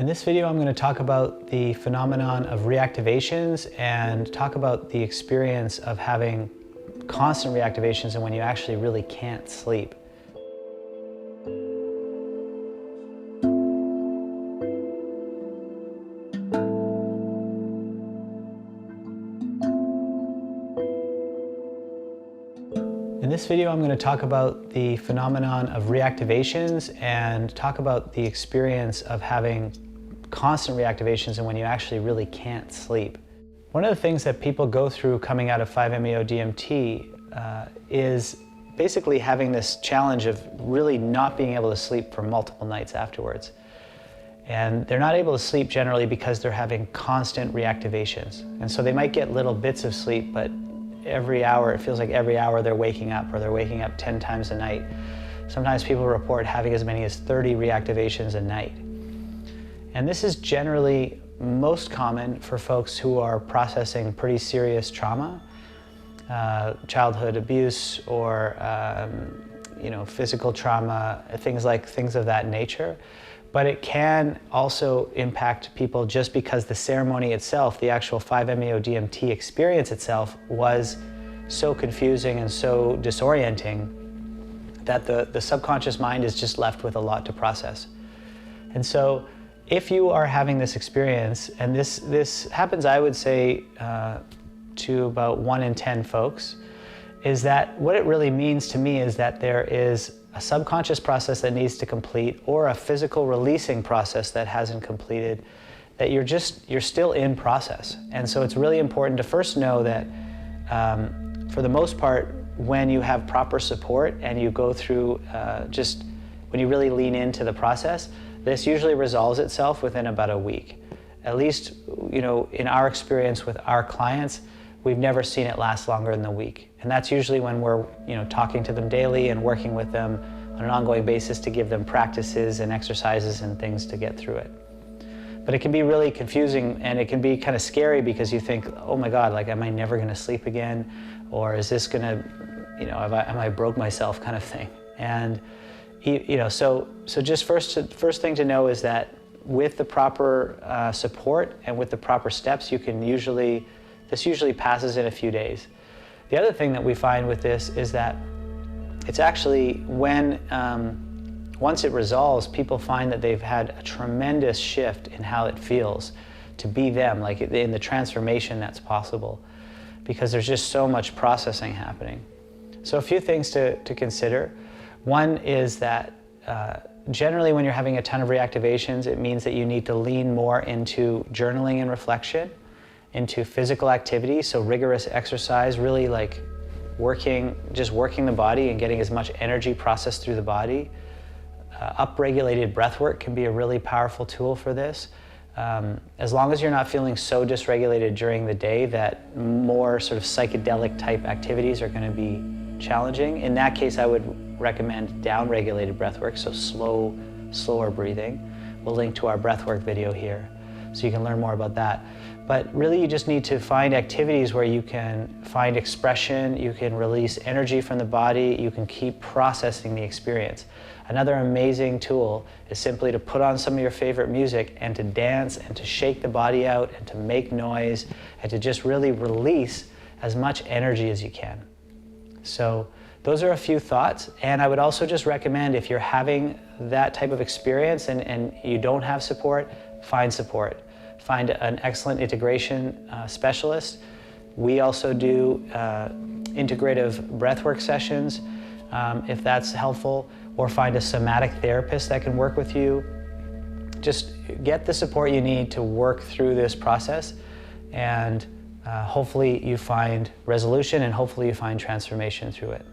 In this video, I'm going to talk about the phenomenon of reactivations and talk about the experience of having constant reactivations and when you actually really can't sleep. In this video, I'm going to talk about the phenomenon of reactivations and talk about the experience of having constant reactivations and when you actually really can't sleep. One of the things that people go through coming out of 5-MeO-DMT is basically having this challenge of really not being able to sleep for multiple nights afterwards. And they're not able to sleep generally because they're having constant reactivations. And so they might get little bits of sleep, but every hour, it feels like every hour they're waking up, or they're waking up 10 times a night. Sometimes people report having as many as 30 reactivations a night. And this is generally most common for folks who are processing pretty serious trauma, childhood abuse, or physical trauma, things of that nature. But it can also impact people just because the ceremony itself, the actual 5-MeO-DMT experience itself, was so confusing and so disorienting that the subconscious mind is just left with a lot to process. And so if you are having this experience, and this happens, I would say, to about 1 in 10 folks, is that what it really means to me is that there is a subconscious process that needs to complete, or a physical releasing process that hasn't completed, that you're still in process. And so it's really important to first know that for the most part, when you have proper support and you go through when you really lean into the process, this usually resolves itself within about a week. At least, in our experience with our clients, we've never seen it last longer than a week. And that's usually when we're talking to them daily and working with them on an ongoing basis to give them practices and exercises and things to get through it. But it can be really confusing, and it can be kind of scary because you think, oh my God, am I never gonna sleep again? Or is this gonna, am I broke myself kind of thing? And so just first thing to know is that with the proper support and with the proper steps, this usually passes in a few days. The other thing that we find with this is that it's actually once it resolves, people find that they've had a tremendous shift in how it feels to be them, like in the transformation that's possible, because there's just so much processing happening. So a few things to consider. One is that generally when you're having a ton of reactivations, it means that you need to lean more into journaling and reflection, into physical activity, so rigorous exercise, really just working the body and getting as much energy processed through the body. Upregulated breathwork can be a really powerful tool for this. As long as you're not feeling so dysregulated during the day that more sort of psychedelic type activities are going to be challenging. In that case, I would recommend down-regulated breathwork, so slower breathing. We'll link to our breathwork video here so you can learn more about that. But really you just need to find activities where you can find expression, you can release energy from the body, you can keep processing the experience. Another amazing tool is simply to put on some of your favorite music and to dance and to shake the body out and to make noise and to just really release as much energy as you can. So those are a few thoughts, and I would also just recommend, if you're having that type of experience and you don't have support, find support. Find an excellent integration specialist. We also do integrative breathwork sessions, if that's helpful, or find a somatic therapist that can work with you. Just get the support you need to work through this process, and hopefully you find resolution and hopefully you find transformation through it.